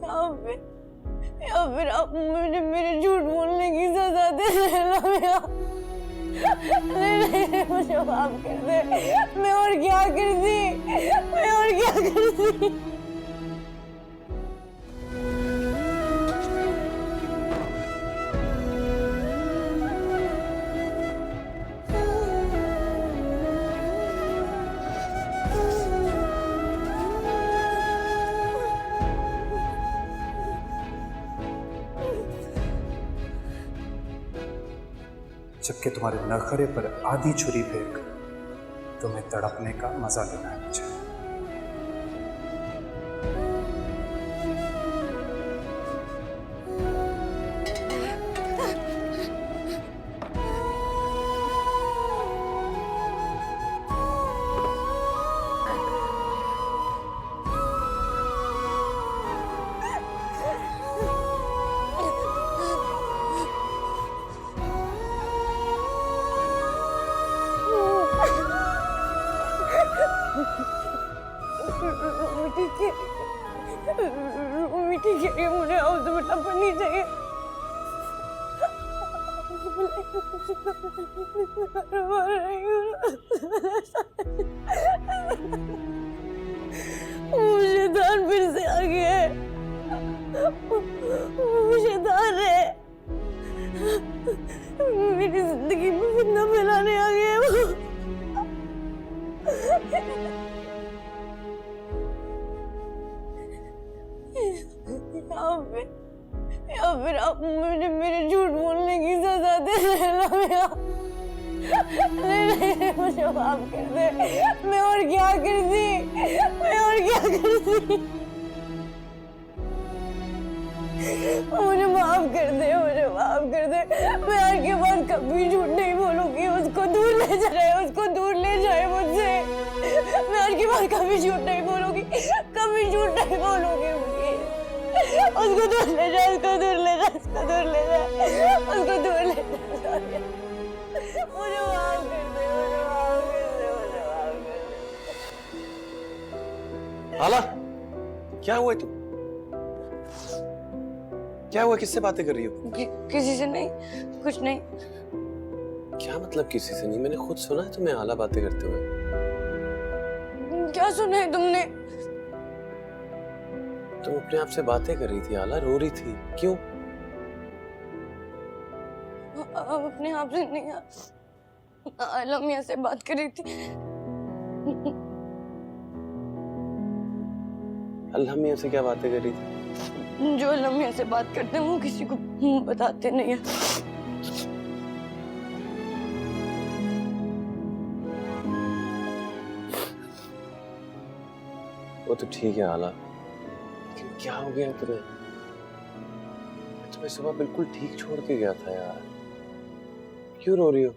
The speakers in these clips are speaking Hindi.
या फिर आप मुझे मेरे झूठ बोलने की सजा दे देना भैया। नहीं, मुझे माफ कर दे। मैं और क्या करती। जबकि तुम्हारे नखरे पर आधी छुरी फेंक तुम्हें तड़पने का मजा लेना है मुझे। ठीक है, मुझे आपसे बेटा पढ़नी चाहिए। मुझे दान फिर से आ गया है। मुझे दान है, मेरी जिंदगी में फितना फैलाने आ गया है वो। या फिर आप मुझे मेरे झूठ बोलने की सजा दे देना भैया। नहीं, मुझे माफ कर दे। मैं और क्या करती। मुझे माफ कर दे। मैं आज के बाद कभी झूठ नहीं बोलूंगी। उसको दूर ले जाए मुझसे। मैं आज के बाद कभी झूठ नहीं बोलूंगी। उसको दूर ले जा। मुझे माफ कर दे। आला, क्या हुआ तुम? क्या हुआ? किससे बातें कर रही हो? किसी से नहीं, कुछ नहीं। क्या मतलब किसी से नहीं? मैंने खुद सुना है तुम्हें आला बातें करते हुए। क्या सुना है तुमने? तुम अपने आप से बातें कर रही थी आला, रो रही थी, क्यों? अब अपने आप से नहीं, आला मियां से बात कर रही थी। अल्लाह मियां से क्या बातें कर रही थी? जो अल्लाह मियां से बात करते हैं वो किसी को बताते नहीं है। वो तो ठीक है आला, लेकिन क्या हो गया तुम्हें? तुम्हें सुबह बिल्कुल ठीक छोड़ के गया था यार, क्यों रो रही हो?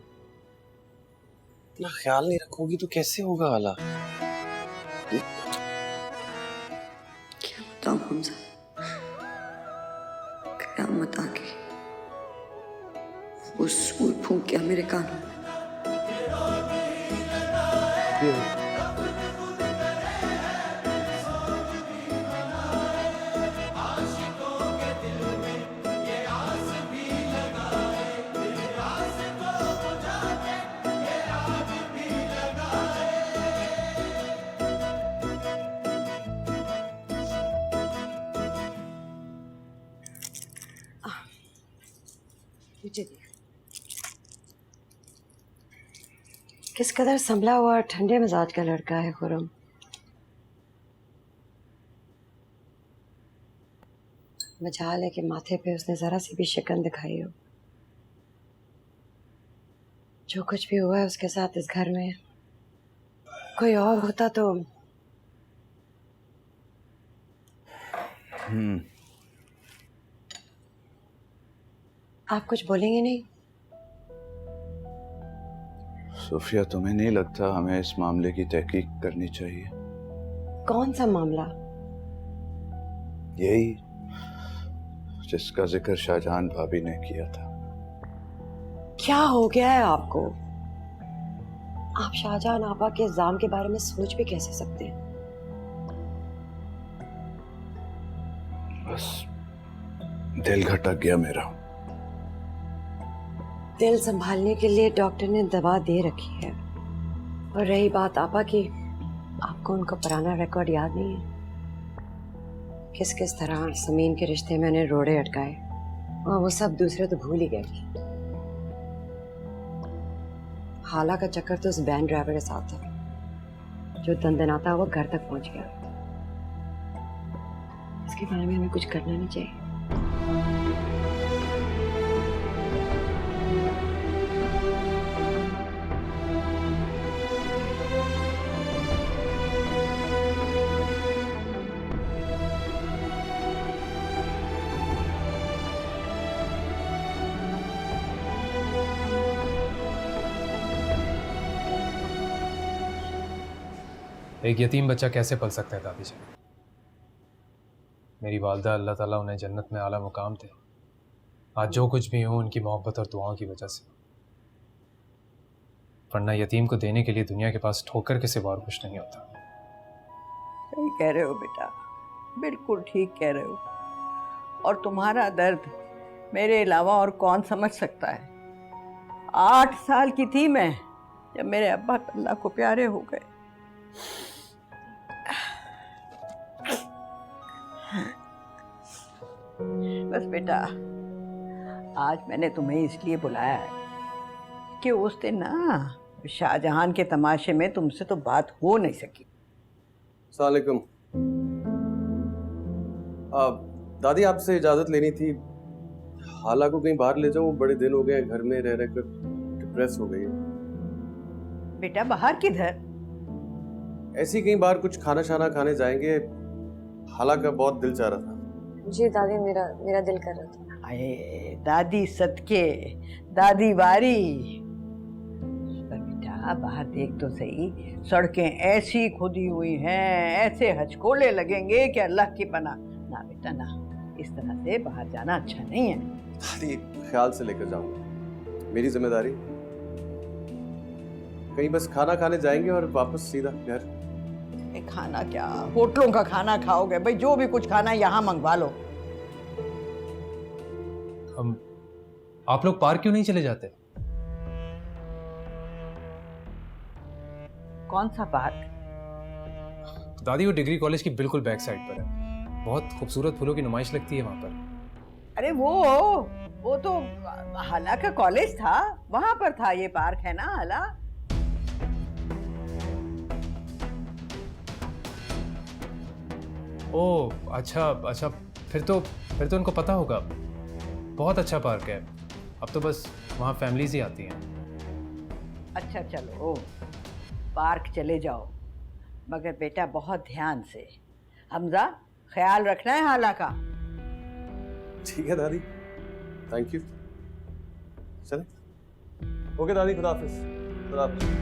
इतना ख्याल नहीं रखोगी तो कैसे होगा आला? क्या बताऊं हमजा, कयामत आ गई। वो सूर फूंक गया मेरे कान में। किस कदर संभला हुआ और ठंडे मिजाज का लड़का है खुरम। मजाल है कि माथे पे उसने जरा सी भी शिकन दिखाई हो। जो कुछ भी हुआ है उसके साथ इस घर में, कोई और होता तो। आप कुछ बोलेंगे नहीं? सोफिया, तुम्हें नहीं लगता हमें इस मामले की तहकीक करनी चाहिए? कौन सा मामला? यही जिसका जिक्र शाहजहान भाभी ने किया था। क्या हो गया है आपको? आप शाहजहान आपा के इल्जाम के बारे में सोच भी कैसे सकते हैं? बस दिल घटक गया मेरा। दिल संभालने के लिए डॉक्टर ने दवा दे रखी है। और रही बात आपा की, आपको उनका पुराना रिकॉर्ड याद नहीं है? किस किस तरह समीन के रिश्ते में उन्हें रोड़े अटकाए, और वो सब दूसरे तो भूल ही गए। हाला का चक्कर तो उस वैन ड्राइवर के साथ था जो दंदनाता वो घर तक पहुंच गया। इसके बारे में हमें कुछ करना नहीं चाहिए। एक यतीम बच्चा कैसे पल सकता है दादी जी? मेरी वालदा अल्लाह ताला उन्हें जन्नत में आला मुकाम थे। आज जो कुछ भी हो उनकी मोहब्बत और दुआओं की वजह से, वरना यतीम को देने के लिए दुनिया के पास ठोकर के सिवा और कुछ नहीं होता। सही कह रहे हो बेटा, बिल्कुल ठीक कह रहे हो। और तुम्हारा दर्द मेरे अलावा और कौन समझ सकता है। 8 साल की थी मैं जब मेरे अब्बा अल्लाह को प्यारे हो गए। बस बेटा, आज मैंने तुम्हें इसलिए बुलाया है कि उस दिन ना शाहजहान के तमाशे में तुमसे तो बात हो नहीं सकी। अस्सलाम वालेकुम। दादी आपसे इजाज़त लेनी थी। हाला को कहीं बाहर ले जाओ, बड़े दिन हो गए घर में रह रहकर डिप्रेस हो गई है। बेटा बाहर किधर? ऐसे ही कहीं बाहर कुछ खाना शाना खाने जाएंगे। हाला का बहुत दिल चाह रहा था। जी दादी, मेरा दिल कर रहा था। अरे दादी सदके, दादी वारी। पर बेटा बाहर देख तो सही, सड़कें ऐसी खुदी हुई हैं, ऐसे हचकोले लगेंगे कि अल्लाह की पनाह। ना बेटा ना, इस तरह से बाहर जाना अच्छा नहीं है। दादी ख्याल से लेकर जाऊंगा, मेरी जिम्मेदारी। कहीं बस खाना खाने जाएंगे और वापस सीधा घर। खाना क्या, होटलों का खाना खाओगे? भाई जो भी कुछ खाना है यहाँ मंगवा लो। हम आप लोग पार्क क्यों नहीं चले जाते? कौन सा पार्क? दादी वो डिग्री कॉलेज की बिल्कुल बैक साइड पर है। बहुत खूबसूरत फूलों की नुमाइश लगती है वहां पर। अरे वो तो हाला का कॉलेज था, वहां पर था ये पार्क, है ना हाला? ओह अच्छा, फिर तो उनको पता होगा। बहुत अच्छा पार्क है। अब तो बस वहाँ फैमिलीज ही आती हैं। अच्छा चलो पार्क चले जाओ, मगर बेटा बहुत ध्यान से। हमजा ख्याल रखना है हाला का। ठीक है दादी, थैंक यू। चले। ओके दादी, खुदा हाफिज। खुदा हाफिज।